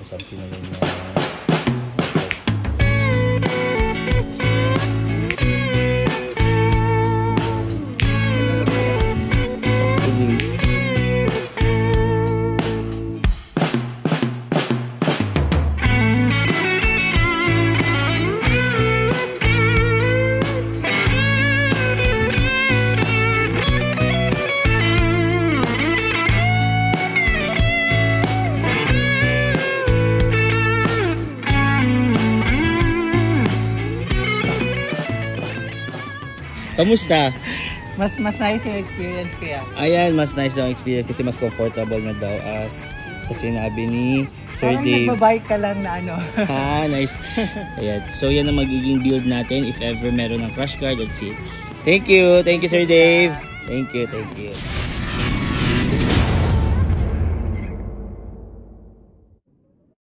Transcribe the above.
something na yun. Kamusta? Mas nice yung experience kaya. Ayan, mas nice daw ang experience kasi mas comfortable na daw as sa sinabi ni Sir Parang Dave. nagbabike ka lang na ano. Nice. Ayan. So yan ang magiging build natin if ever meron ng crash card. That's it. Thank you. Thank you, Sir Dave. Thank you. Thank you.